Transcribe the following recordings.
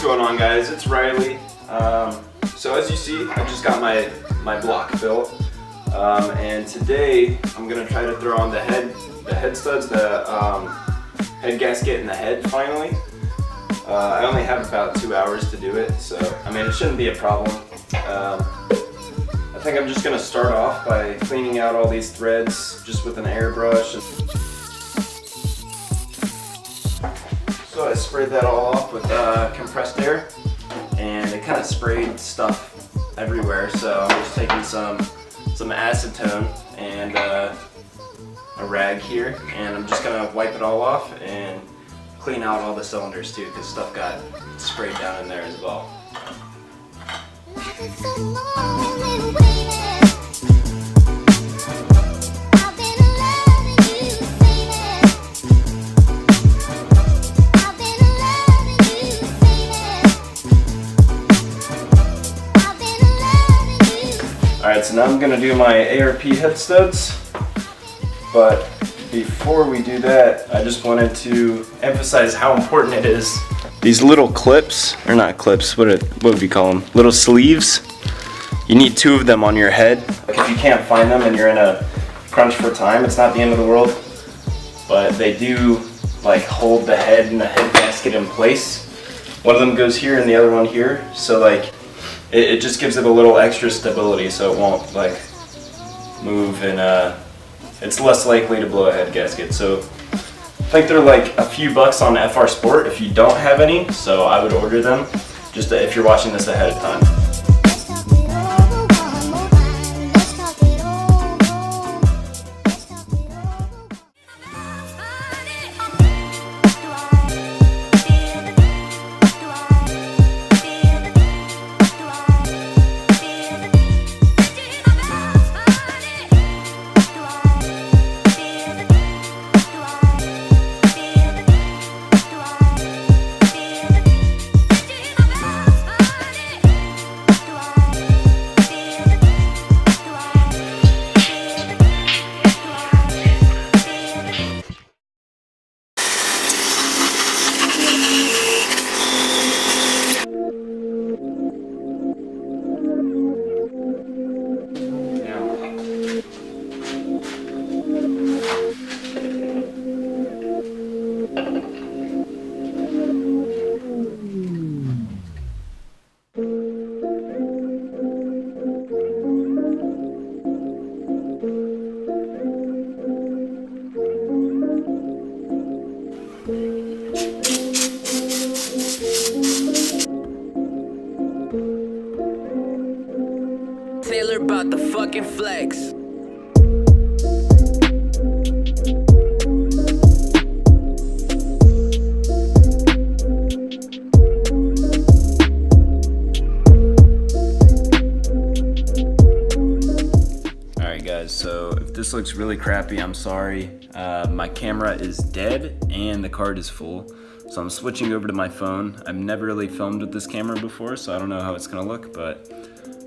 What's going on, guys? It's Riley. So as you see, I just got my block built, and today I'm gonna try to throw on the head studs, the head gasket in the head finally. I only have about 2 hours to do it, so I mean it shouldn't be a problem. I think I'm just gonna start off by cleaning out all these threads just with an airbrush. So I sprayed that all off with compressed air, and it kind of sprayed stuff everywhere. So I'm just taking some acetone and a rag here, and I'm just gonna wipe it all off and clean out all the cylinders too, because stuff got sprayed down in there as well. Alright, so now I'm going to do my ARP head studs, but before we do that, I just wanted to emphasize how important it is. These little clips, or not clips, what would you call them? Little sleeves. You need 2 of them on your head. Like if you can't find them and you're in a crunch for time, it's not the end of the world, but they do like hold the head and the head gasket in place. One of them goes here and the other one here, so like it just gives it a little extra stability so it won't like move, and it's less likely to blow a head gasket. So I think they're like a few bucks on FR Sport if you don't have any, so I would order them just if you're watching this ahead of time. Taylor about the fucking flex. Alright guys, so if this looks really crappy, I'm sorry. My camera is dead and the card is full, so I'm switching over to my phone. I've never really filmed with this camera before, so I don't know how it's gonna look, but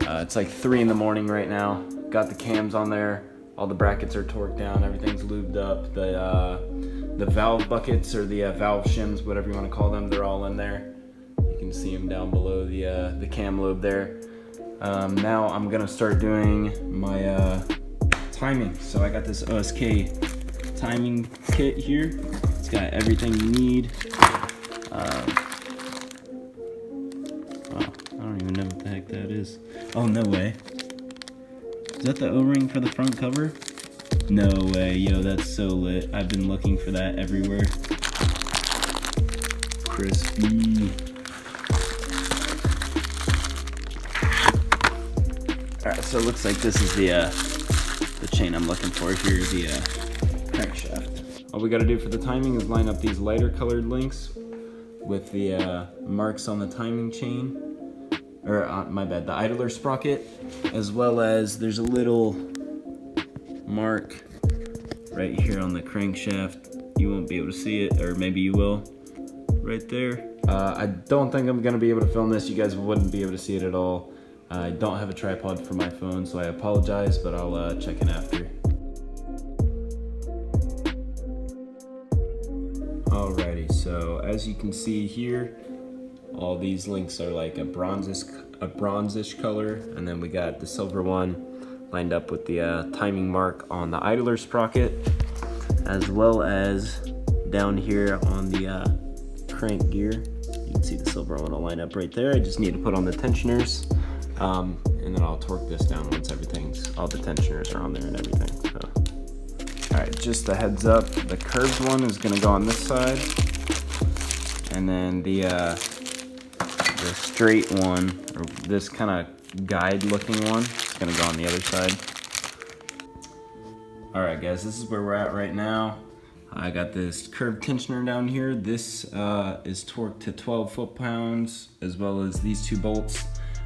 it's like 3 in the morning right now. Got the cams on there, all the brackets are torqued down, everything's lubed up. The valve buckets, or the valve shims, whatever you want to call them, they're all in there. You can see them down below the cam lobe there. Now I'm gonna start doing my timing. So I got this OSK timing kit here. It's got everything you need. Wow, I don't even know what the heck that is. Oh, no way. Is that the O-ring for the front cover? No way, yo, that's so lit. I've been looking for that everywhere. Crispy. Alright, so it looks like this is the chain I'm looking for here, the crankshaft. All we gotta do for the timing is line up these lighter colored links with the marks on the timing chain, or my bad, the idler sprocket, as well as there's a little mark right here on the crankshaft. You won't be able to see it, or maybe you will, right there. I don't think I'm gonna be able to film this. You guys wouldn't be able to see it at all. I don't have a tripod for my phone, so I apologize, but I'll check in after. Alrighty, so as you can see here, All these links are like a bronzish color, and then we got the silver one lined up with the timing mark on the idler sprocket, as well as down here on the crank gear. You can see the silver one will line up right there. I just need to put on the tensioners, and then I'll torque this down once all the tensioners are on there and everything. So. All right, just a heads up, the curved one is gonna go on this side, and then the straight one, or this kind of guide looking one, is gonna go on the other side. All right guys, this is where we're at right now. I got this curved tensioner down here. This is torqued to 12 foot-pounds, as well as these two bolts.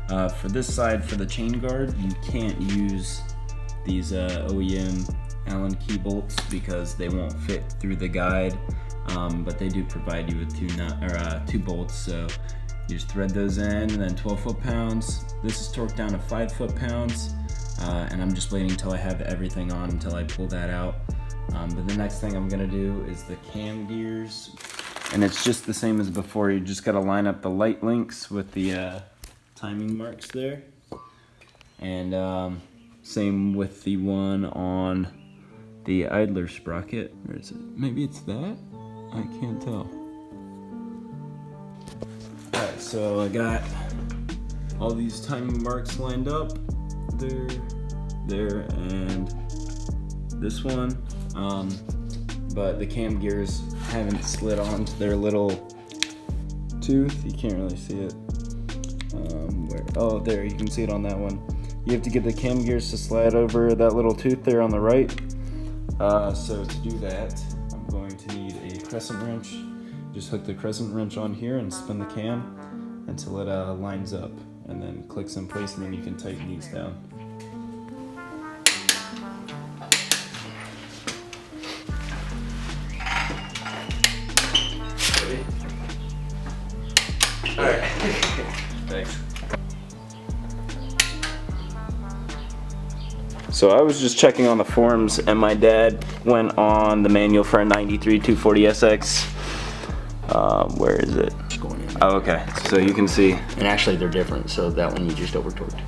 For this side, for the chain guard, you can't use these OEM Allen key bolts because they won't fit through the guide, but they do provide you with two bolts, so you just thread those in, and then 12 foot-pounds. This is torqued down to 5 foot-pounds, and I'm just waiting until I have everything on until I pull that out. But the next thing I'm gonna do is the cam gears, and it's just the same as before. You just gotta line up the light links with the timing marks there, and same with the one on the idler sprocket. Where is it? Maybe it's that? I can't tell. Alright, so I got all these timing marks lined up. There, and this one. But the cam gears haven't slid onto their little tooth. You can't really see it. Oh, there, you can see it on that one. You have to get the cam gears to slide over that little tooth there on the right. So to do that, I'm going to need a crescent wrench. Just hook the crescent wrench on here and spin the cam until it lines up, and then clicks in place, and then you can tighten these down. Ready? All right. Thanks. So I was just checking on the forums, and my dad went on the manual for a 93 240SX. Where is it? Oh, okay. So you can see. And actually they're different, so that one you just over torqued.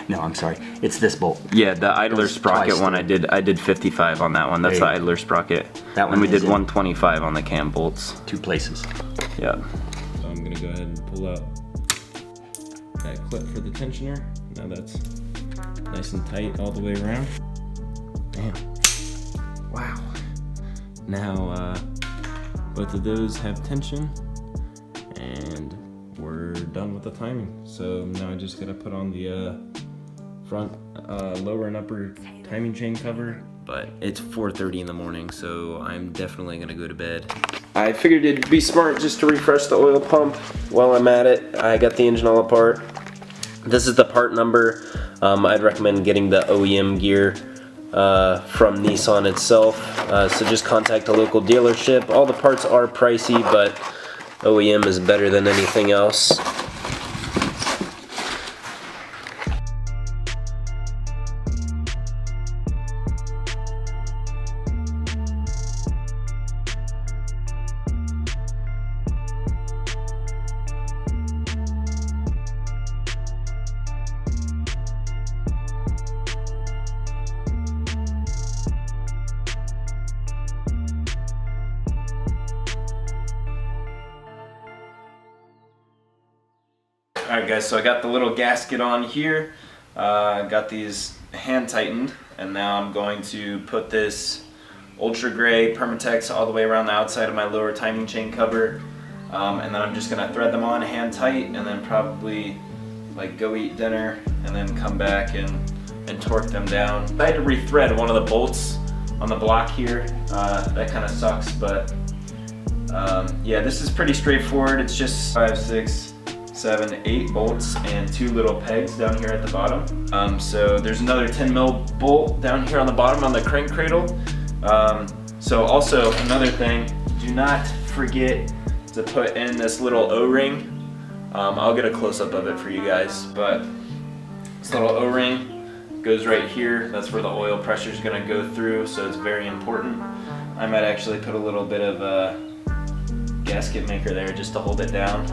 No, I'm sorry. It's this bolt. Yeah, the idler sprocket one I did 55 on that one. That's the idler sprocket. That one. And we did 125 on the cam bolts. 2 places. Yeah. So I'm gonna go ahead and pull out that clip for the tensioner. Now that's nice and tight all the way around. Damn. Wow. Now both of those have tension, and we're done with the timing. So now I just gotta put on the front lower and upper timing chain cover. But it's 4:30 in the morning, so I'm definitely gonna go to bed. I figured it'd be smart just to refresh the oil pump while I'm at it. I got the engine all apart. This is the part number. I'd recommend getting the OEM gear from Nissan itself. So just contact a local dealership. All the parts are pricey, but OEM is better than anything else. Alright guys, so I got the little gasket on here, got these hand tightened, and now I'm going to put this ultra gray Permatex all the way around the outside of my lower timing chain cover, and then I'm just going to thread them on hand tight, and then probably like go eat dinner, and then come back and torque them down. I had to rethread one of the bolts on the block here, that kind of sucks, but yeah, this is pretty straightforward. It's just 5, 6, 7, 8 bolts and 2 little pegs down here at the bottom. So there's another 10 mil bolt down here on the bottom on the crank cradle. So also another thing, do not forget to put in this little O-ring. I'll get a close-up of it for you guys, but this little O-ring goes right here. That's where the oil pressure is going to go through, so it's very important. I might actually put a little bit of gasket maker there just to hold it down.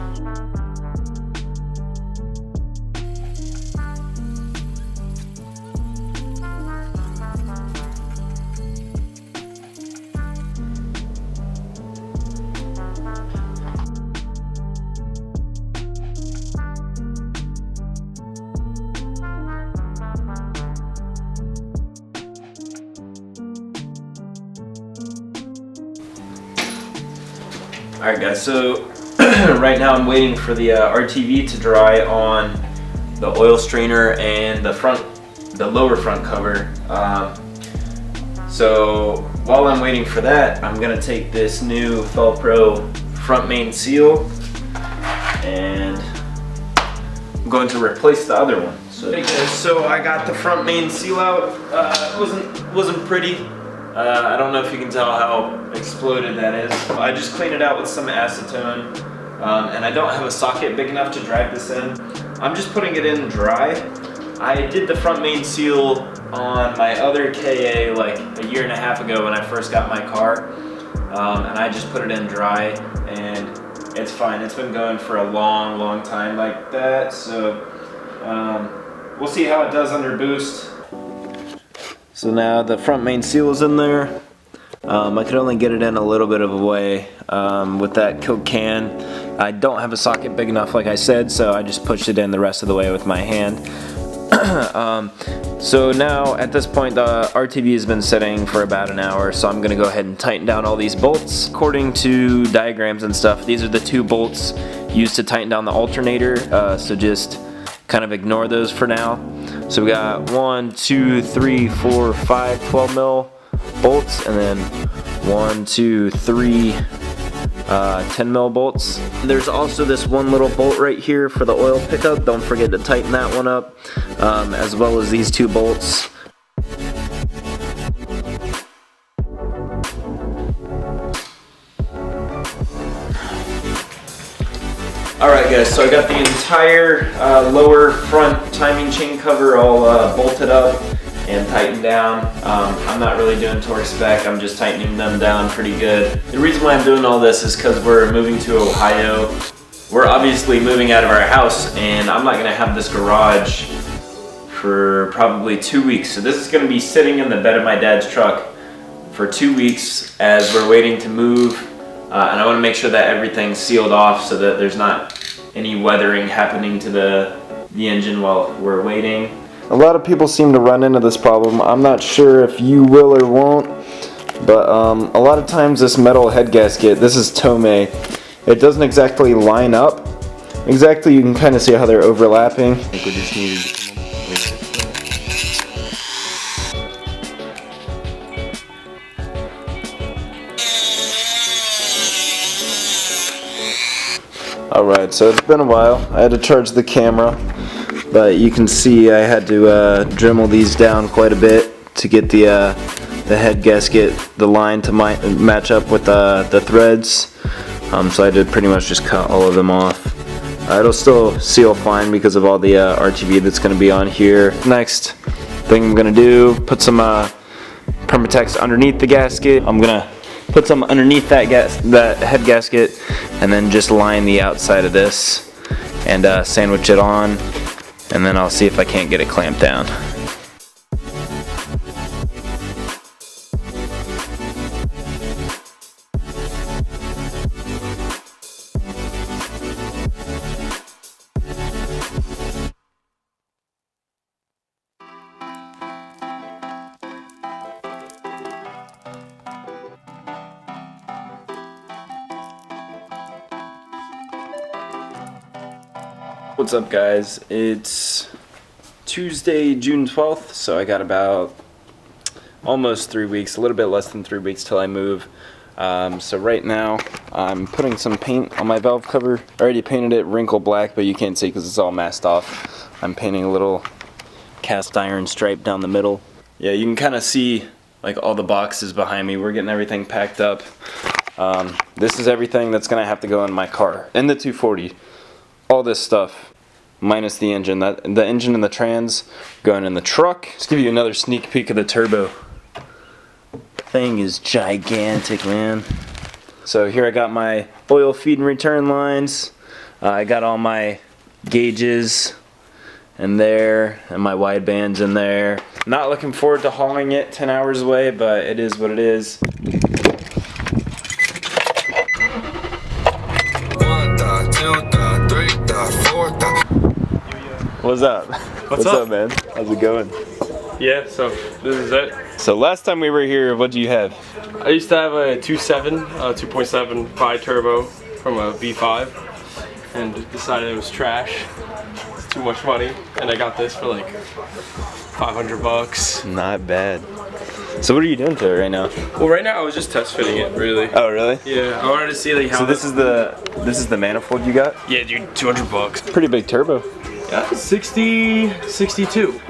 Alright guys, so right now I'm waiting for the RTV to dry on the oil strainer and the lower front cover. So while I'm waiting for that, I'm gonna take this new Felpro front main seal and I'm going to replace the other one. So, hey guys, so I got the front main seal out. It wasn't pretty. I don't know if you can tell how exploded that is. I just cleaned it out with some acetone, and I don't have a socket big enough to drag this in. I'm just putting it in dry. I did the front main seal on my other KA like a year and a half ago when I first got my car, and I just put it in dry, and it's fine. It's been going for a long time like that, so we'll see how it does under boost. So now the front main seal is in there. I could only get it in a little bit of a way with that Coke can. I don't have a socket big enough like I said, so I just pushed it in the rest of the way with my hand. So now at this point the RTV has been sitting for about an hour, so I'm going to go ahead and tighten down all these bolts. According to diagrams and stuff, these are the two bolts used to tighten down the alternator, so just kind of ignore those for now. So we got 1, 2, 3, 4, 5 12 mil bolts, and then 1, 2, 3 10 mil bolts. There's also this one little bolt right here for the oil pickup. Don't forget to tighten that one up, as well as these two bolts. Alright guys, so I got the entire lower front timing chain cover all bolted up and tightened down. I'm not really doing torque spec, I'm just tightening them down pretty good. The reason why I'm doing all this is because we're moving to Ohio. We're obviously moving out of our house, and I'm not going to have this garage for probably 2 weeks. So this is going to be sitting in the bed of my dad's truck for 2 weeks as we're waiting to move. And I want to make sure that everything's sealed off so that there's not any weathering happening to the engine while we're waiting. A lot of people seem to run into this problem. I'm not sure if you will or won't, but a lot of times this metal head gasket, this is Tomei, it doesn't exactly line up. Exactly, you can kind of see how they're overlapping. I think we just needed to come up with Alright, so it's been a while. I had to charge the camera, but you can see I had to Dremel these down quite a bit to get the head gasket, the line to match up with the threads. So I did pretty much just cut all of them off. It'll still seal fine because of all the RTV that's going to be on here. Next thing I'm going to do, put some Permatex underneath the gasket. I'm going to put some underneath that head gasket, and then just line the outside of this and sandwich it on, and then I'll see if I can't get it clamped down. What's up guys, it's Tuesday, June 12th, so I got about almost 3 weeks, a little bit less than 3 weeks till I move. So right now I'm putting some paint on my valve cover. I already painted it wrinkle black, but you can't see because it's all masked off. I'm painting a little cast iron stripe down the middle. Yeah, you can kind of see like all the boxes behind me. We're getting everything packed up. This is everything that's gonna have to go in my car, in the 240. All this stuff, minus the engine. The engine and the trans going in the truck. Let's give you another sneak peek of the turbo. Thing is gigantic, man. So here I got my oil feed and return lines. I got all my gauges in there and my wide bands in there. Not looking forward to hauling it 10 hours away, but it is what it is. What's up? What's up, man? How's it going? Yeah, so this is it. So last time we were here, what do you have? I used to have a 2.7 bi-turbo from a V5 and decided it was trash. It's too much money, and I got this for like 500 bucks. Not bad. So what are you doing to it right now? Well, right now I was just test fitting it, really. Oh, really? Yeah, I wanted to see like how. So this is the manifold you got? Yeah, dude, 200 bucks. Pretty big turbo. Yeah, 62.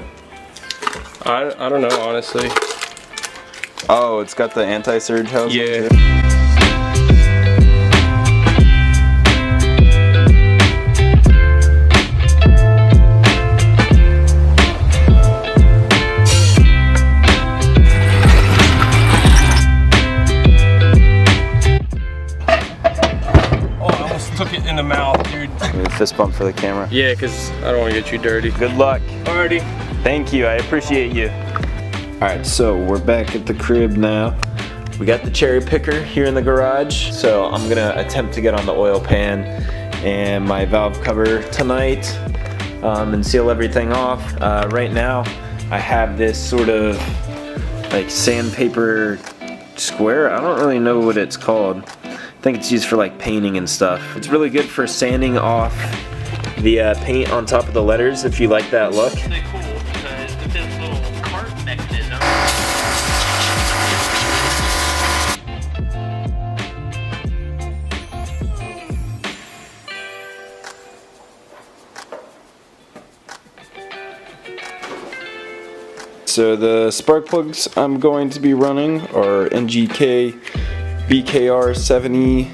I don't know, honestly. Oh, it's got the anti-surge housing. Yeah. Too. Oh, I almost took it in the mouth, dude. Fist bump for the camera. Yeah, because I don't want to get you dirty. Good luck. Alrighty. Thank you, I appreciate you. Alright, so we're back at the crib now. We got the cherry picker here in the garage. So I'm gonna attempt to get on the oil pan and my valve cover tonight and seal everything off. Right now, I have this sort of like sandpaper square. I don't really know what it's called. I think it's used for like painting and stuff. It's really good for sanding off the paint on top of the letters if you like that look. It's really cool because with this little cart mechanism. So the spark plugs I'm going to be running are NGK BKR7E.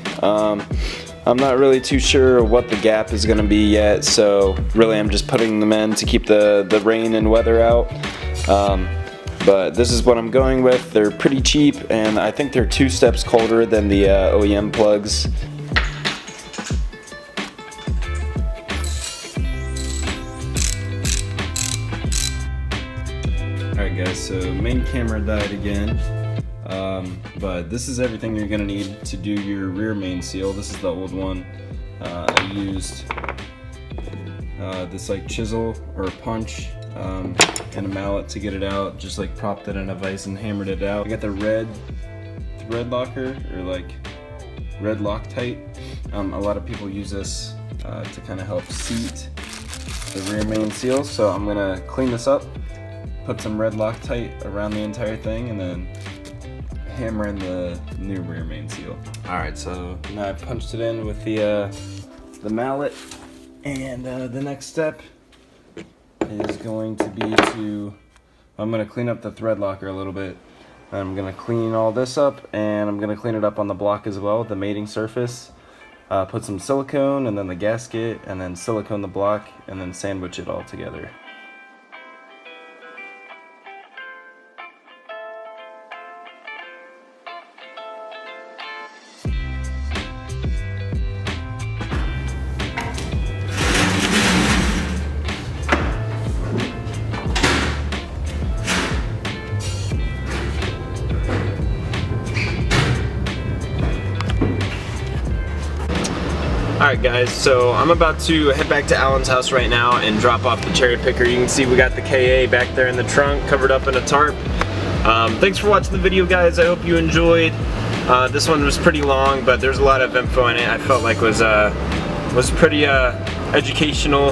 I'm not really too sure what the gap is going to be yet, so really I'm just putting them in to keep the rain and weather out. But this is what I'm going with. They're pretty cheap, and I think they're 2 steps colder than the OEM plugs. Alright guys, so main camera died again. But this is everything you're going to need to do your rear main seal. This is the old one. I used this like chisel or a punch and a mallet to get it out. Just like propped it in a vise and hammered it out. I got the red thread locker, or like red Loctite. A lot of people use this to kind of help seat the rear main seal. So I'm going to clean this up, put some red Loctite around the entire thing, and then hammer in the new rear main seal. Alright, so now I punched it in with the mallet, and the next step is going to be I'm going to clean up the thread locker a little bit. I'm going to clean all this up, and I'm going to clean it up on the block as well, the mating surface. Put some silicone, and then the gasket, and then silicone the block, and then sandwich it all together. Alright guys, so I'm about to head back to Alan's house right now and drop off the cherry picker. You can see we got the KA back there in the trunk, covered up in a tarp. Thanks for watching the video guys, I hope you enjoyed. This one was pretty long, but there's a lot of info in it I felt like was pretty educational.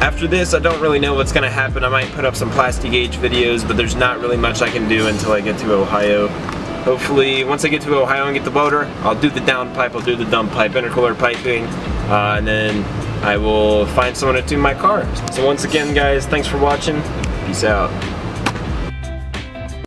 After this, I don't really know what's going to happen. I might put up some plastic gauge videos, but there's not really much I can do until I get to Ohio. Hopefully, once I get to Ohio and get the motor, I'll do the down pipe, I'll do the dump pipe, intercooler piping, and then I will find someone to tune my car. So once again, guys, thanks for watching. Peace out.